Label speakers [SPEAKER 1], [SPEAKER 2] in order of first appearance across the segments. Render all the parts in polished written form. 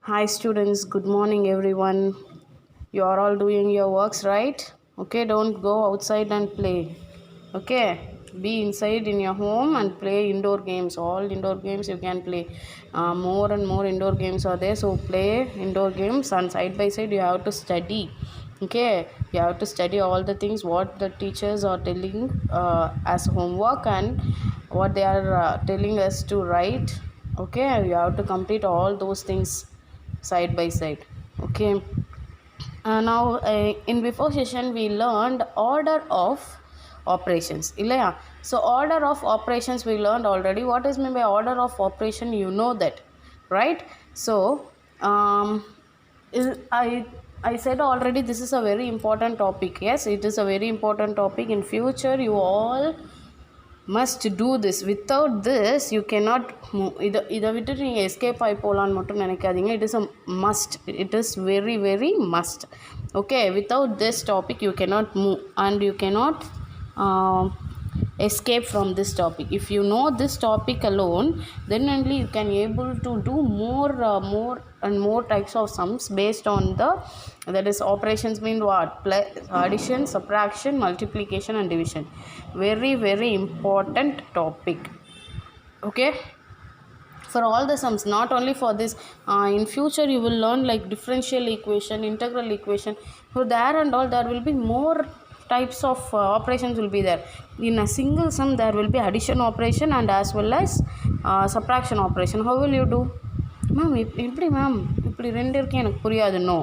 [SPEAKER 1] Hi students, good morning everyone. You are all doing your works, right? Okay, don't go outside and play. Okay, be inside in your home and play indoor games. All indoor games you can play. More and more indoor games are there, so play indoor games and side by side you have to study. Okay, you have to study all the things what the teachers are telling as homework and what they are telling us to write. Okay, you have to complete all those things side by side. Okay, now in before session we learned order of operations illaya. So order of operations we learned already. What is meant by order of operation, you know that, right? So um, I said already this is a very important topic. Yes, it is a very important topic. In future you all must do this. Without this you cannot move. இதை விட்டுட்டு நீங்கள் escape ஆகி போகலான்னு மட்டும் நினைக்காதீங்க. It is a must. It is very very must. Okay, without this topic you cannot move and you cannot uh, escape from this topic. If you know this topic alone, then only you can able to do more and more types of sums based on the, that is operations mean what, addition, subtraction, multiplication and division. Very very important topic. Okay, for all the sums, not only for this. In future you will learn like differential equation, integral equation. So there and all there will be more types of operations will be there. In a single sum there will be addition operation and as well as subtraction operation. How will you do? Ma'am எப்படி ma'am இப்படி ரெண்டு இருக்கு எனக்கு புரியாது. No,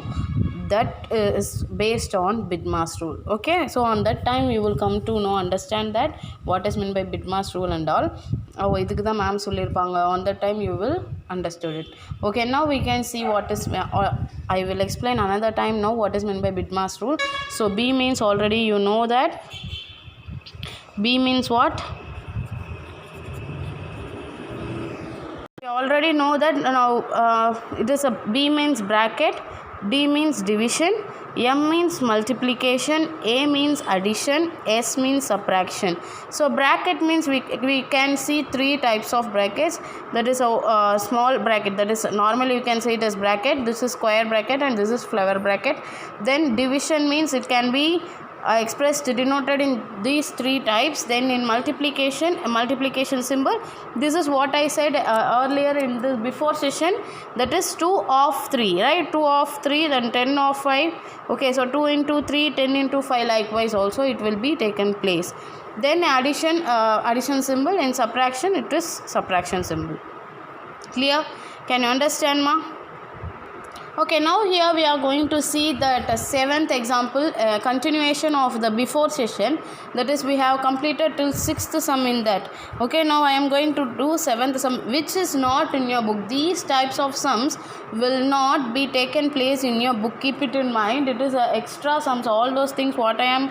[SPEAKER 1] that is based on BIDMAS rule. Okay, so on that time you will come to know, understand that what is meant by BIDMAS rule and all. இதுக்கு தான் ma'am சொல்லியிருப்பாங்க. On that time you will understood it. Okay, now we can see what is, I will explain another time now what is meant by BIDMAS rule. So B means already you know that. B means what? You already know that. Now it is a B means bracket, D means division, M means multiplication, A means addition, S means subtraction. So bracket means we can see three types of brackets. That is a small bracket, that is normally you can say it as bracket. This is square bracket and this is flower bracket. Then division means it can be expressed, denoted in these three types. Then in multiplication, a multiplication symbol, this is what I said earlier in the before session, that is 2 of 3, right? 2 of 3, then 10 of 5. Okay, so 2 into 3, 10 into 5, likewise also it will be taken place. Then addition, addition symbol. In subtraction it is subtraction symbol. Clear? Can you understand, ma? Okay, now here we are going to see that seventh example, continuation of the before session. That is, we have completed till sixth sum in that. Okay, now I am going to do seventh sum, which is not in your book. These types of sums will not be taken place in your book. Keep it in mind. It is extra sums. All those things what I am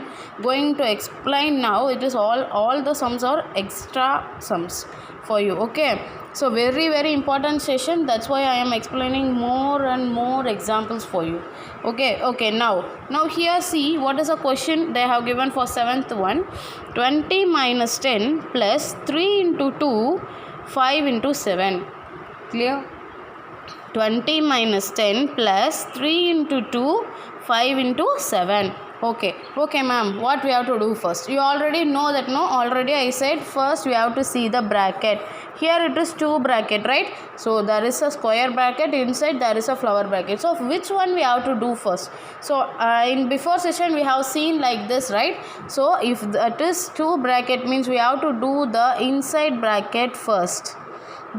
[SPEAKER 1] going to explain now, it is all the sums are extra sums for you. Okay, so very very important session. That's why I am explaining more and more examples for you. Okay, now here see what is a question they have given for seventh one. 20 minus 10 plus 3 into 2, 5 into 7. Clear? 20 minus 10 plus 3 into 2, 5 into 7. Okay ma'am, what we have to do first? You already know that, no? Already I said first we have to see the bracket. Here it is 2 bracket, right? So there is a square bracket, inside there is a flower bracket. So which one we have to do first? So in before session we have seen like this, right? So if that is 2 bracket means we have to do the inside bracket first,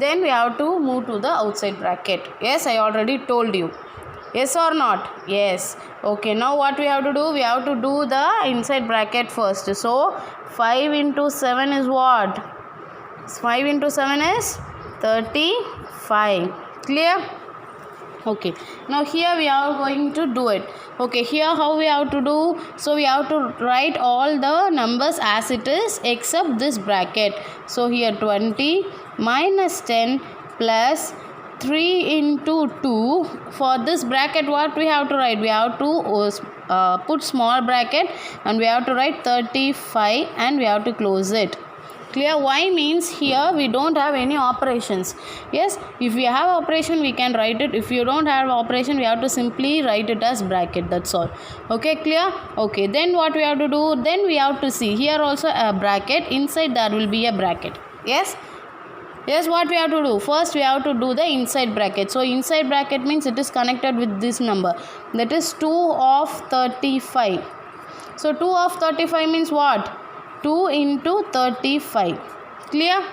[SPEAKER 1] then we have to move to the outside bracket. Yes, I already told you. Yes or not? Yes. Okay, now what we have to do? We have to do the inside bracket first. So 5 into 7 is what? 5 into 7 is 35. Clear? Okay, now here we are going to do it. Okay, here how we have to do? So we have to write all the numbers as it is except this bracket. So here 20 minus 10 plus 3 into 2. For this bracket what we have to write? We have to put small bracket and we have to write 35 and we have to close it. Clear? Why means here we don't have any operations. Yes, if we have operation we can write it. If you don't have operation we have to simply write it as bracket. That's all. Okay, clear? Okay, then what we have to do? Then we have to see here also a bracket. Inside there will be a bracket. Yes. Yes, what we have to do? First we have to do the inside bracket. So inside bracket means it is connected with this number. That is 2 of 35. So 2 of 35 means what? 2 into 35. Clear?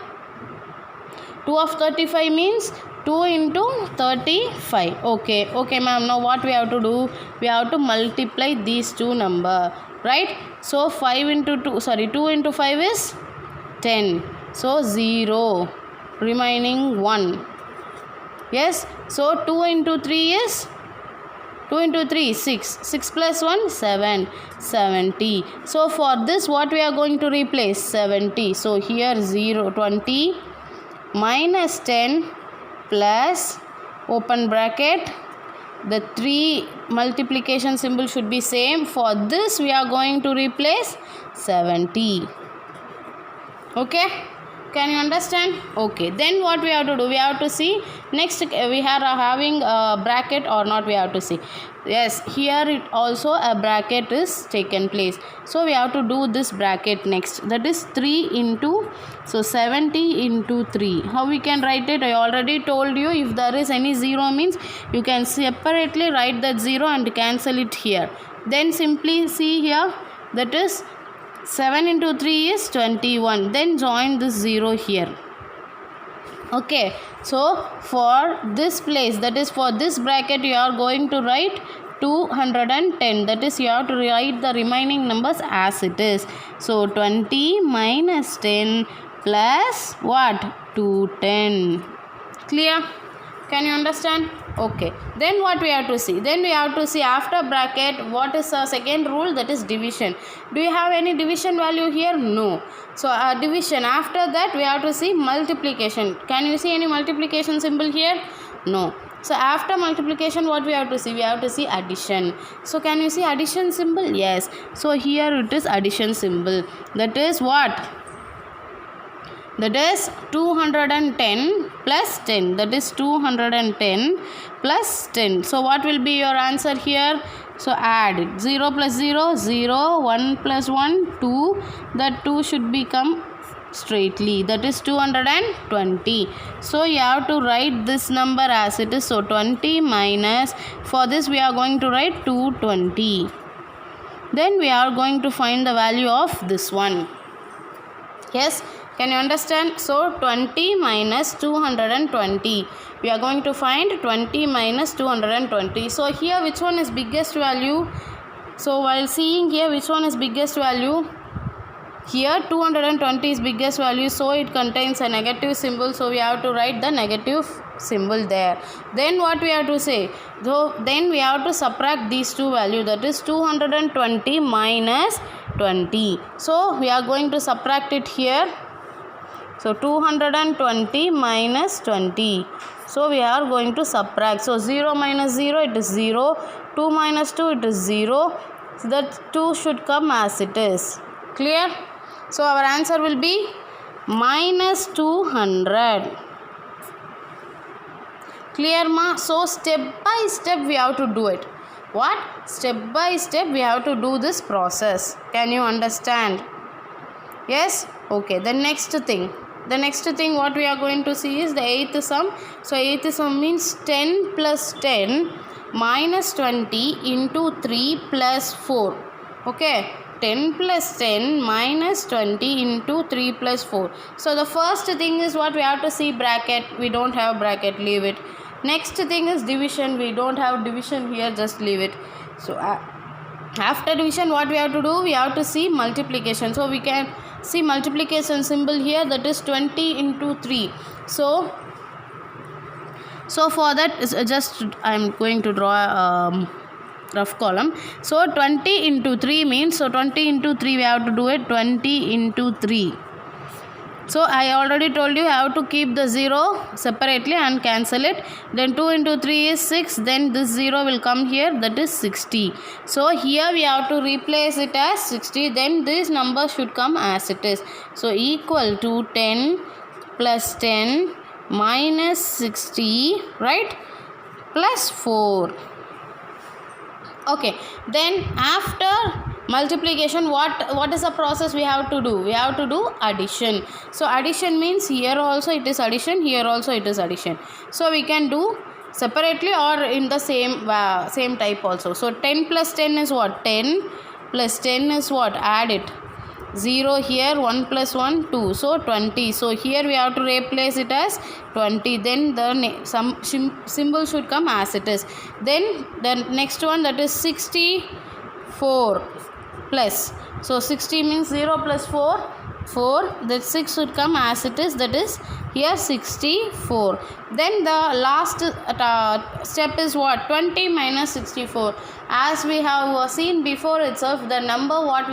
[SPEAKER 1] 2 of 35 means 2 into 35. Okay. Okay, ma'am. Now what we have to do? We have to multiply these two number. Right? So 5 into 2. Sorry, 2 into 5 is 10. So 0. Remaining 1. Yes. So 2 into 3 is 2 into 3 6. 6 plus 1 7. 70. So for this what we are going to replace? 70. So here 0 20 minus 10 plus open bracket. The 3 multiplication symbol should be same. For this we are going to replace 70. Okay. Can you understand? Okay. Then what we have to do? We have to see next we are having a bracket or not, we have to see. Yes, here it also a bracket is taken place. So we have to do this bracket next. That is 3 into, so 70 into 3. How we can write it? I already told you, if there is any 0 means you can separately write that 0 and cancel it here. Then simply see here, that is 7 into 3 is 21. Then join this 0 here. Okay. So for this place, that is for this bracket, you are going to write 210. That is, you have to write the remaining numbers as it is. So 20 minus 10 plus what? 210. Clear? Can you understand? Okay. Then what we have to see? Then we have to see after bracket what is the second rule, that is division. Do you have any division value here? No. So division. After that we have to see multiplication. Can you see any multiplication symbol here? No. So after multiplication what we have to see? We have to see addition. So can you see addition symbol? Yes. So here it is addition symbol. That is what? That is 210 plus 10. That is 210 plus 10. So what will be your answer here? So add it. 0 plus 0, 0. 1 plus 1, 2. That 2 should become straightly. That is 220. So you have to write this number as it is. So 20 minus. For this we are going to write 220. Then we are going to find the value of this one. Yes. Can you understand? So 20 minus 220. We are going to find 20 minus 220. So here which one is biggest value? So while seeing here which one is biggest value? Here 220 is biggest value. So it contains a negative symbol. So we have to write the negative symbol there. Then what we have to say? So then we have to subtract these two values. That is 220 minus 20. So we are going to subtract it here. So 220 minus 20. So we are going to subtract. So 0 minus 0, it is 0. 2 minus 2, it is 0. So that 2 should come as it is. Clear? So our answer will be minus 200. Clear, ma? So step by step we have to do it. What? Step by step we have to do this process. Can you understand? Yes? Okay. The next thing what we are going to see is the eighth sum. So eighth sum means 10 plus 10 minus 20 into 3 plus 4. Okay. 10 plus 10 minus 20 into 3 plus 4. So the first thing is what we have to see, bracket. We don't have bracket, leave it. Next thing is division. We don't have division here, just leave it. So after division what we have to do? We have to see multiplication. So we can see multiplication symbol here, that is 20 into 3. So for that just I am going to draw a rough column. So 20 into 3 means, so 20 into 3 we have to do it 20 into 3. So I already told you how to keep the 0 separately and cancel it. Then 2 into 3 is 6. Then this 0 will come here, that is 60. So here we have to replace it as 60. Then this number should come as it is. So equal to 10 plus 10 minus 60, right? Plus 4. Okay, then after multiplication, what is the process we have to do? We have to do addition. So addition means here also it is addition, here also it is addition. So we can do separately or in the same type also. So 10 plus 10 is what? 10 plus 10 is what? Add it. 0 here, 1 plus 1, 2. So 20. So here we have to replace it as 20. Then some symbol should come as it is. Then the next one, that is 64 plus. So 60 means 0 plus 4. 4. That 6 should come as it is. That is here 64. Then the last step is what? 20 minus 64. As we have seen before itself, the number what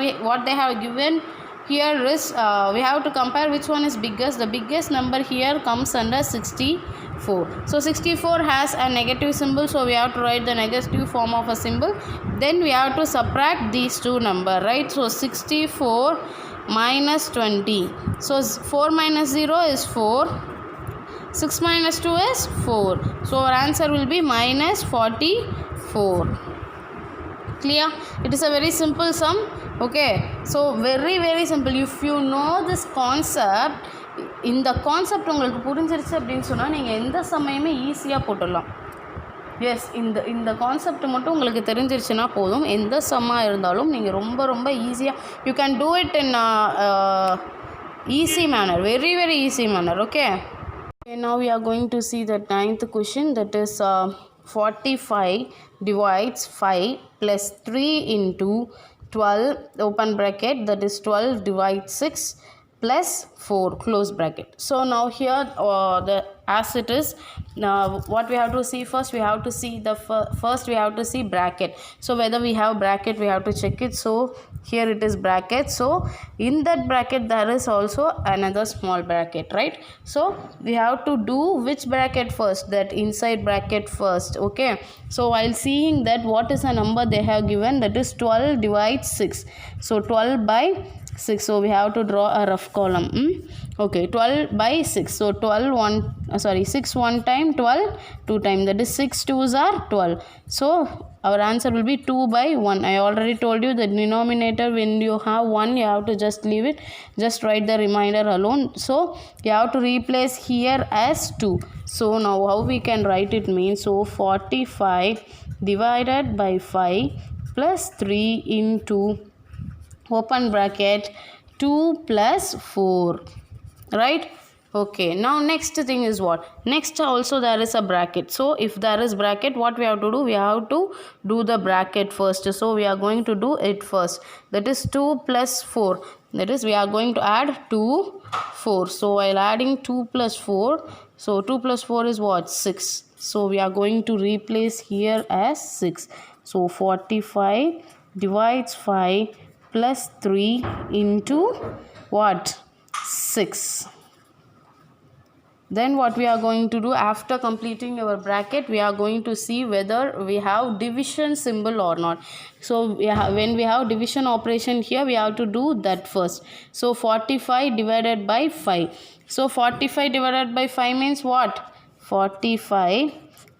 [SPEAKER 1] they have given here is we have to compare which one is biggest. The biggest number here comes under 64. So 64 has a negative symbol, so we have to write the negative form of a symbol. Then we have to subtract these two numbers, right? So 64 minus 20. So 4 minus 0 is 4. 6 minus 2 is 4. So our answer will be minus 44. Clear? It is a very simple sum. Okay, so very simple. If you know this concept, இந்த concept உங்களுக்கு புரிஞ்சிருச்சு அப்படின்னு சொன்னால் நீங்கள் எந்த சமயமே ஈஸியாக போட்டுடலாம். S, இந்த கான்செப்ட் மட்டும் உங்களுக்கு தெரிஞ்சிருச்சுன்னா போதும், எந்த சம்மாக இருந்தாலும் நீங்கள் ரொம்ப ஈஸியாக you can do it in easy manner, very easy manner. Okay, now we are going to see the 9th question, that is 45 divides 5 plus 3 into 12 open bracket, that is 12 divides 6 plus 4 close bracket. So now here as it is, what we have to see first, we have to see the first we have to see bracket. So whether we have bracket, we have to check it. So here it is bracket. So in that bracket there is also another small bracket, right? So we have to do which bracket first? That inside bracket first. Okay, so while seeing that, what is the number they have given? That is 12 divides 6. So 12 by 6. So we have to draw a rough column. Okay, 12 by 6. So 6 one time, 12 2 time, that is 6 2s are 12. So our answer will be 2 by 1. I already told you the denominator, when you have 1 you have to just leave it, just write the remainder alone. So you have to replace here as 2. So now how we can write it means, so 45 divided by 5 plus 3 into open bracket 2 plus 4, right? Okay, now next thing is what? Next also there is a bracket. So if there is bracket, what we have to do? We have to do the bracket first. So we are going to do it first. That is 2 plus 4. That is we are going to add 2 4. So while adding 2 plus 4, so 2 plus 4 is what? 6. So we are going to replace here as 6. So 45 divides 5 plus 3 into what? 6. Then what we are going to do, after completing our bracket, we are going to see whether we have division symbol or not. So when we have division operation here, we have to do that first. So 45 divided by 5. So 45 divided by 5 means what? 45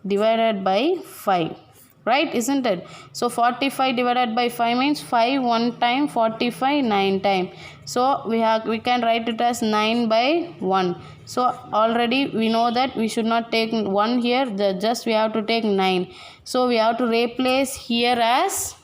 [SPEAKER 1] divided by 5. Right, isn't it? So 45 divided by 5 means 5 one time, 45 9 time. So we can write it as 9 by 1. So already we know that we should not take 1 here, just we have to take 9. So we have to replace here as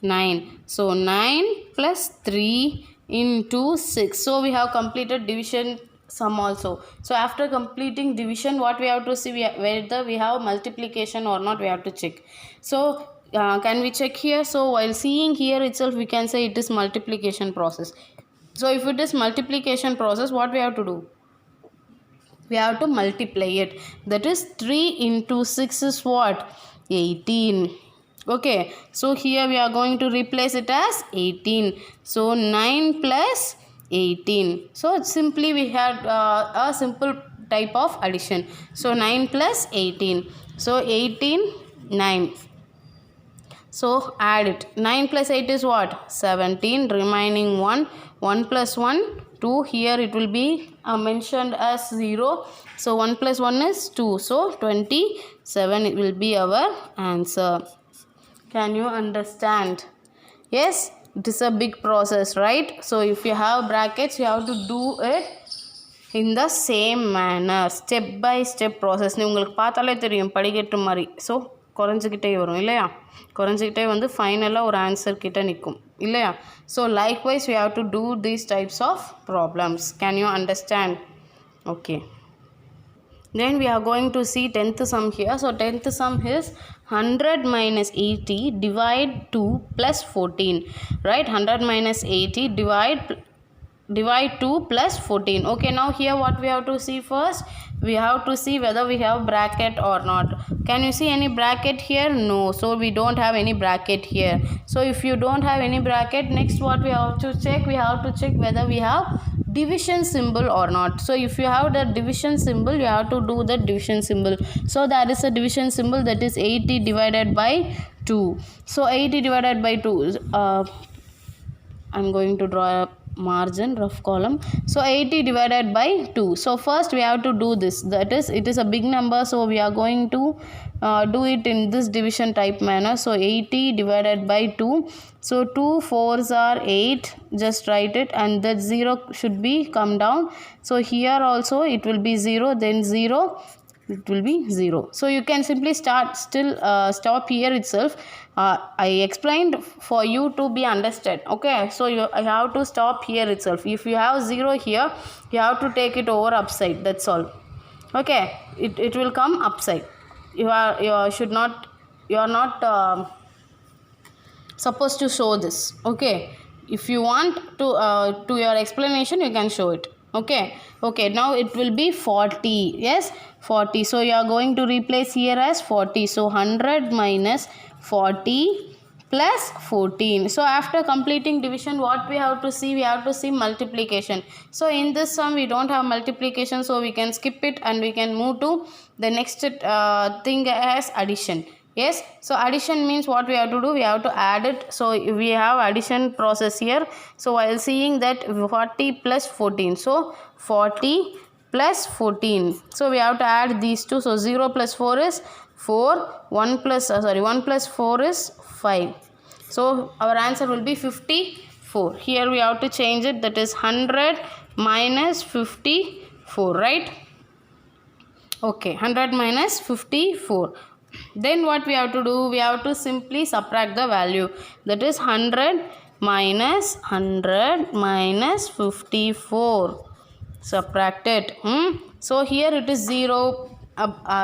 [SPEAKER 1] 9. So 9 plus 3 into 6. So we have completed division sum also. So after completing division, what we have to see, whether we have multiplication or not, we have to check. So can we check here? So while seeing here itself, we can say it is multiplication process. So if it is multiplication process, what we have to do? We have to multiply it. That is 3 into 6 is what? 18. Okay, so here we are going to replace it as 18. So 9 plus 18. So simply we had a simple type of addition. So 9 plus 18. So 18, 9. So add it. 9 plus 8 is what? 17. Remaining 1. 1 plus 1, 2. Here it will be mentioned as 0. So 1 plus 1 is 2. So 27 it will be our answer. Can you understand? Yes, it is a big process, right? So if you have brackets, you have to do it in the same manner. Step by step process. உங்களுக்கு பார்த்தாலே தெரியும் படிக்கட்டு மாதிரி. So குறைஞ்சிக்கிட்டே வரும் இல்லையா, குறைஞ்சிக்கிட்டே வந்து ஃபைனலாக ஒரு ஆன்சர் கிட்ட நிற்கும் இல்லையா. So likewise we have to do these types of problems. Can you understand? Okay. Then we are going to see 10th sum here. So 10th sum is 100 minus 80 divide 2 plus 14. Right? 100 minus 80 divide 2 plus 14. Okay, now here what we have to see first? We have to see whether we have bracket or not. Can you see any bracket here? No. So we don't have any bracket here. So if you don't have any bracket, next what we have to check? We have to check whether we have division symbol or not. So if you have the division symbol, you have to do the division symbol. So that is a division symbol, that is 80 divided by 2. So 80 divided by 2 is I'm going to draw a margin, rough column. So 80 divided by 2. So first we have to do this, that is it is a big number, so we are going to do it in this division type manner. So 80 divided by 2. So 2 4s are 8, just write it, and that 0 should be come down. So here also it will be 0, then 0, it will be 0. So you can simply stop here itself. I explained for you to be understood. Okay, so I have to stop here itself. If you have 0 here, you have to take it over upside, that's all. Okay, it will come upside. You are not supposed to show this. Okay, if you want to your explanation, you can show it. Okay, now it will be 40. Yes, 40. So you are going to replace here as 40. So 100 minus 40 plus 14. So after completing division, what we have to see? We have to see multiplication. So in this sum we don't have multiplication, so we can skip it and we can move to the next thing as addition. Yes, so addition means what we have to do? We have to add it. So we have addition process here. So while seeing that 40 plus 14, so 40 plus 14, so we have to add these two. So 0 plus 4 is 4, 1 plus 4 is 5. So our answer will be 54. Here we have to change it, that is 100 minus 54, right? Okay, 100 minus 54. Then what we have to do? We have to simply subtract the value, that is 100 minus 54. Subtract it. So here it is 0.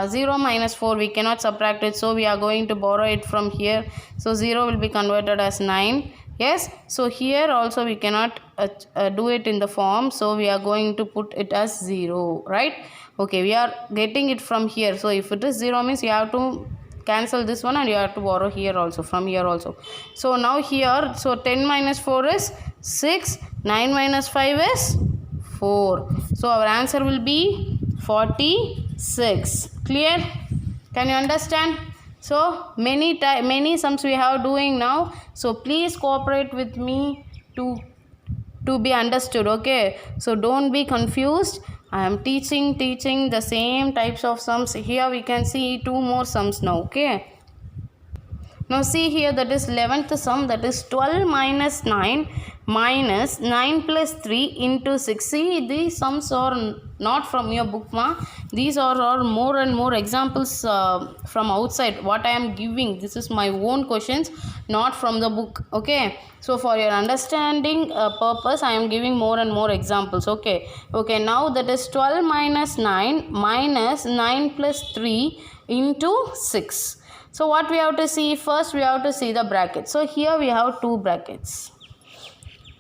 [SPEAKER 1] 0 minus 4 we cannot subtract it, so we are going to borrow it from here. So 0 will be converted as 9. Yes, so here also we cannot do it in the form, so we are going to put it as 0, right? Okay, we are getting it from here. So if it is 0 means you have to cancel this one and you have to borrow here also, from here also. So now here, so 10 minus 4 is 6, 9 minus 5 is 4. So our answer will be 46. Clear? Can you understand? So many sums we have doing now, so please cooperate with me to be understood. Okay, so don't be confused. I am teaching the same types of sums. Here we can see 2 more sums now. Okay, now see here, that is 11th sum, that is 12 minus 9 minus 9 plus 3 into 6. See, these sums are not from your book, ma. These are more and more examples from outside. What I am giving, this is my own questions, not from the book. Okay, so for your understanding purpose, I am giving more and more examples. Okay, now that is 12 minus 9 minus 9 plus 3 into 6. So what we have to see? First we have to see the brackets. So here we have 2 brackets.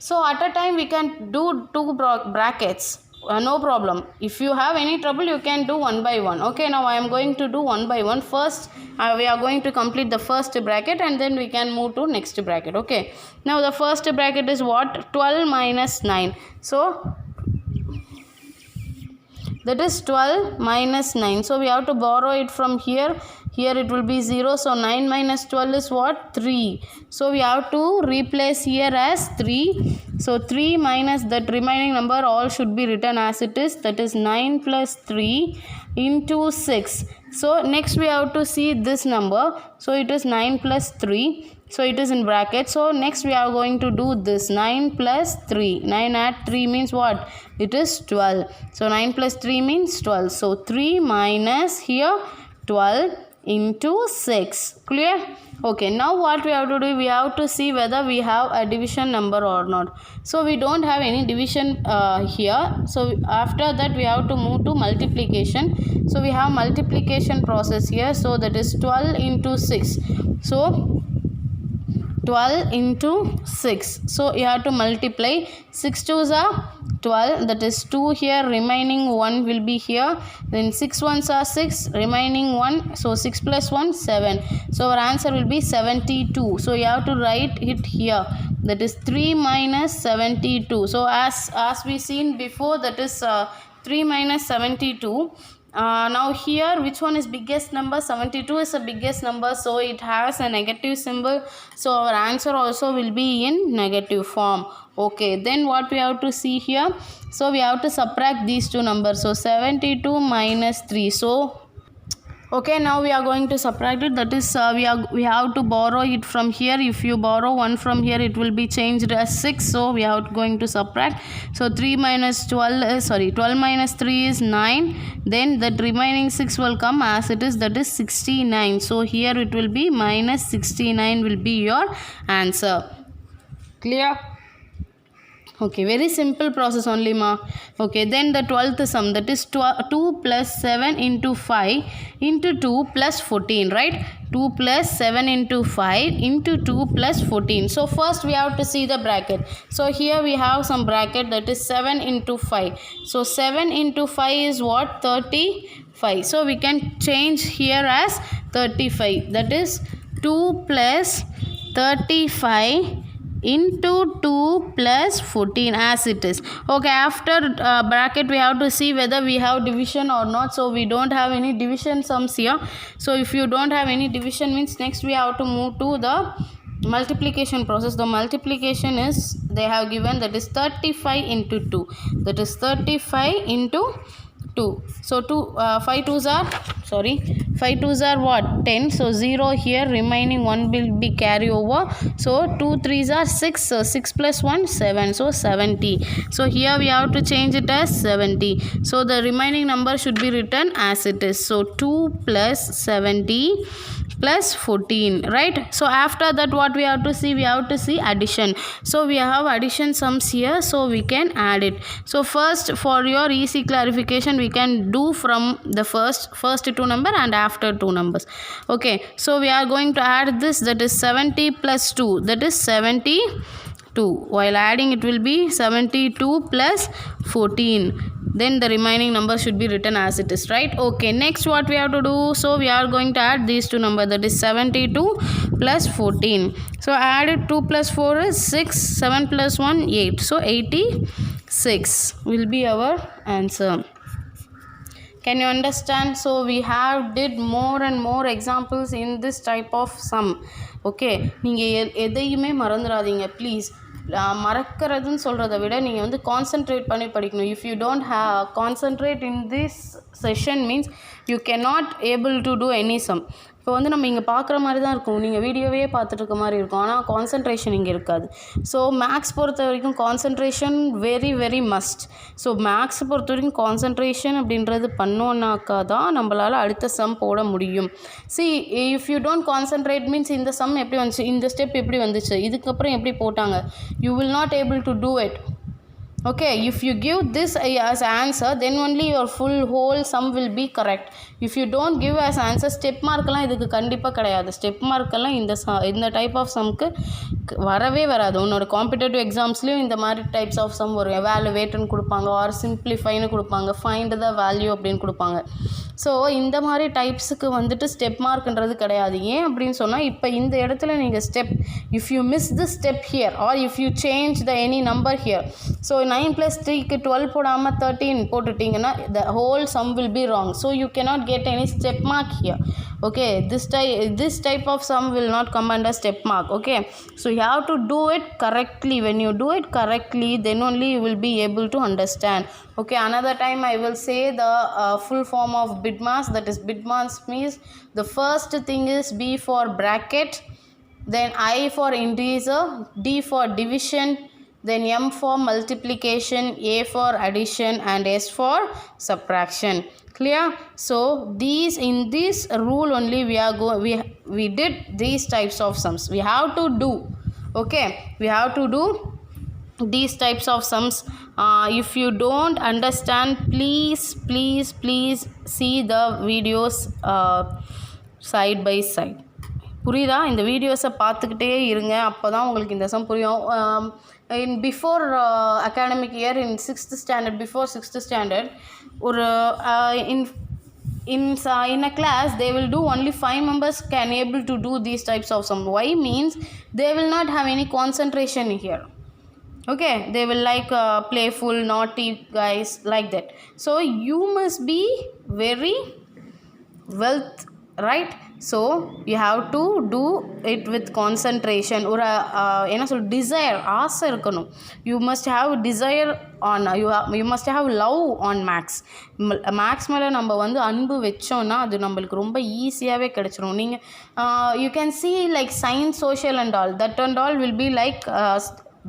[SPEAKER 1] So at a time we can do 2 brackets. No problem. If you have any trouble, you can do one by one. Okay, now I am going to do one by one. First, we are going to complete the first bracket and then we can move to next bracket. Okay, now the first bracket is what? 12 minus 9. So that is 12 minus 9. So we have to borrow it from here. Here it will be 0. So 9 minus 12 is what? 3. So we have to replace here as 3. So 3 minus that remaining number all should be written as it is. That is 9 plus 3 into 6. So next we have to see this number. So it is 9 plus 3. So it is in bracket. So next we are going to do this 9 plus 3. 9 add 3 means what? It is 12. So 9 plus 3 means 12. So 3 minus here 12 into 6. Clear? Okay, now what we have to do, we have to see whether we have a division number or not. So we don't have any division here. So after that we have to move to multiplication. So we have multiplication process here. So that is 12 into 6. So 12 into 6. So you have to multiply. 6 2s are 12, that is 2 here, remaining 1 will be here. Then 6 1s are 6, remaining 1. So 6 plus 1, 7. So our answer will be 72. So you have to write it here. That is 3 minus 72. So as we seen before, that is 3 minus 72. Now here which one is biggest number? 72 is the biggest number, so it has a negative symbol, so our answer also will be in negative form. Okay, then what we have to see here, so we have to subtract these two numbers. So 72 minus 3. So okay, now we are going to subtract it. That is we have to borrow it from here. If you borrow 1 from here, it will be changed as 6. So we are going to subtract. So 3 minus 12 12 minus 3 is 9. Then that remaining 6 will come as it is, that is 69. So here it will be minus 69 will be your answer. Clear? Okay, very simple process only, ma. Okay, then the 12th sum, that is 2 plus 7 into 5 into 2 plus 14, right? 2 plus 7 into 5 into 2 plus 14. So first we have to see the bracket. So here we have some bracket, that is 7 into 5. So 7 into 5 is what? 35. So we can change here as 35. That is 2 plus 35 into 2 plus 14 as it is. Okay, after bracket we have to see whether we have division or not. So we don't have any division sums here. So if you don't have any division means next we have to move to the multiplication process. The multiplication is they have given, that is 35 into 2. That is 35 into 2. So 5 2s are what? 10. So 0 here, remaining 1 will be carry over. So 2 3s are 6. So 6 plus 1, 7. So 70. So here we have to change it as 70. So the remaining number should be written as it is. So 2 plus 70 plus 14, right? So after that what we have to see? We have to see addition. So we have addition sums here, so we can add it. So first, for your easy clarification, we can do from the first 2 number and after 2 numbers. Okay, so we are going to add this, that is 70 plus 2, that is 72. While adding it will be 72 plus 14. Then the remaining number should be written as it is, right? Okay, next what we have to do? So we are going to add these two numbers, that is 72 plus 14. So add it, 2 plus 4 is 6, 7 plus 1, 8. So 86 will be our answer. Can you understand? So we have did more and more examples in this type of sum. Okay, நீங்கள் எதையுமே மறந்துடாதீங்க please. மறக்கிறதுன்னு சொல்கிறத விட நீங்கள் வந்து concentrate பண்ணி படிக்கணும். If you don't concentrate in this session means you cannot able to do any sum. இப்போ வந்து நம்ம இங்கே பார்க்குற மாதிரி தான் இருக்கும், நீங்கள் வீடியோவே பார்த்துட்டு இருக்க மாதிரி இருக்கும், ஆனால் கான்சன்ட்ரேஷன் இங்கே இருக்காது. ஸோ மேக்ஸ் பொறுத்த வரைக்கும் concentration very very must. So maths பொறுத்த வரைக்கும் கான்சன்ட்ரேஷன் அப்படின்றது பண்ணோன்னாக்கா தான் நம்மளால் அடுத்த சம் போட முடியும். See, if you don't concentrate means இந்த சம் எப்படி வந்துச்சு, இந்த ஸ்டெப் எப்படி வந்துச்சு, இதுக்கப்புறம் எப்படி போட்டாங்க, you will not able to do it. Okay, if you give this as answer, then only your whole sum will be correct. If you don't give as answer, step மார்க்கெல்லாம் இதுக்கு கண்டிப்பாக கிடையாது. ஸ்டெப் மார்க்கெல்லாம் இந்த type of சம்க்கு வரவே வராது. உன்னோட competitive எக்ஸாம்ஸ்லேயும் இந்த மாதிரி types of some வரும். எவாலுவேட்னு கொடுப்பாங்க, ஆர் சிம்பிளிஃபைன்னு கொடுப்பாங்க, ஃபைண்ட் த வேல்யூ அப்படின்னு கொடுப்பாங்க. ஸோ இந்த மாதிரி டைப்ஸுக்கு வந்துட்டு ஸ்டெப் மார்க்ன்றது கிடையாது. ஏன் அப்படின்னு சொன்னால், இப்போ இந்த இடத்துல நீங்கள் step, if you miss the step here or if you change the any number here, so 9 + 3க்கு 12 போடாமல் 13 போட்டுட்டிங்கன்னா the whole sum will be wrong. So you cannot get any step mark here. Okay, this type of sum will not come under step mark. Okay, so you have to do it correctly. When you do it correctly, then only you will be able to understand. Okay, another time I will say the full form of BIDMAS. That is, BIDMAS means the first thing is B for bracket, then I for integer, D for division, then M for multiplication, A for addition, and S for subtraction. Clear? So in this rule only we did these types of sums. We have to do, okay, we have to do these types of sums. If you don't understand, please see the videos side by side. புரியுதா? இந்த வீடியோஸை பார்த்துக்கிட்டே இருங்க, அப்போ தான் உங்களுக்கு இந்த some புரியும். in before academic year, in 6th standard, before 6th standard, ஒரு in a class they will do only 5 members can able to do these types of sum. Why means they will not have any concentration here. Okay, they will like playful, naughty guys like that. So you must be very wealth, right? So you have to do it with concentration. ஒரு என்ன சொல், desire, ஆசை இருக்கணும். You must have desire on, you must have love on maths. Maths மேலே நம்ம வந்து அன்பு வச்சோன்னா அது நம்மளுக்கு ரொம்ப ஈஸியாகவே கிடச்சிரும். நீங்கள் you can see like science, social and all, that and all will be like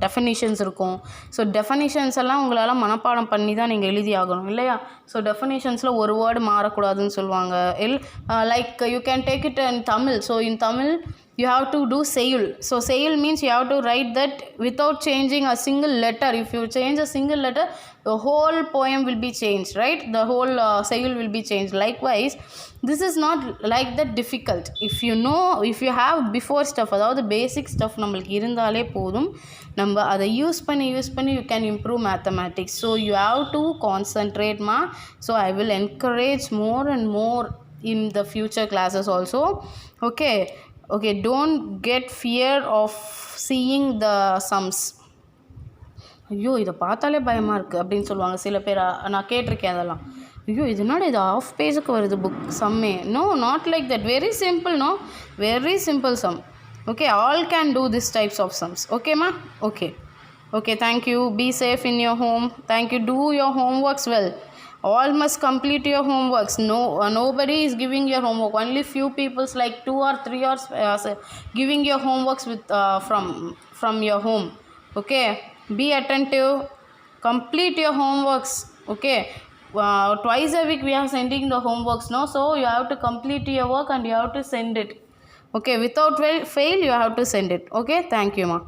[SPEAKER 1] definitions இருக்கும். ஸோ டெஃபினிஷன்ஸ் எல்லாம் உங்களால் மனப்பாடம் பண்ணி தான் நீங்கள் எழுதி ஆகணும், இல்லையா? ஸோ டெஃபினிஷன்ஸில் ஒரு வேர்டு மாறக்கூடாதுன்னு சொல்லுவாங்க. Like you can take it in Tamil. So in Tamil you have to do செய்யுள். So செய்யுள் means you have to write that without changing a single letter. If you change a single letter, the whole poem will be changed, right? The whole செய்யுள் will be changed. Likewise, this is not like that difficult. If you know, if you have before stuff, அதாவது பேசிக் stuff நம்மளுக்கு இருந்தாலே போதும். நம்ம அதை use பண்ணி you can improve mathematics. So you have to concentrate ma. So I will encourage more and more in the future classes also. Okay, don't get fear of seeing the sums. ஐயோ இதை பார்த்தாலே பயமாக இருக்குது அப்படின்னு சொல்லுவாங்க சில பேர். நான் கேட்டிருக்கேன் அதெல்லாம். ஐயோ இதனால இது ஆஃப் பேஜுக்கு வருது புக் சம்மே. No, not like that. Very simple. No, very simple sum. Okay, all can do this types of sums. Okay ma? Okay, thank you. Be safe in your home. Thank you. Do your homeworks well. All must complete your homeworks. Nobody is giving your homework. Only few people's like 2 or 3 hours giving your homeworks with from your home. Okay, be attentive, complete your homeworks. Okay, twice a week we are sending the homeworks, no? So you have to complete your work and you have to send it. Okay, without fail you have to send it. Okay, thank you ma.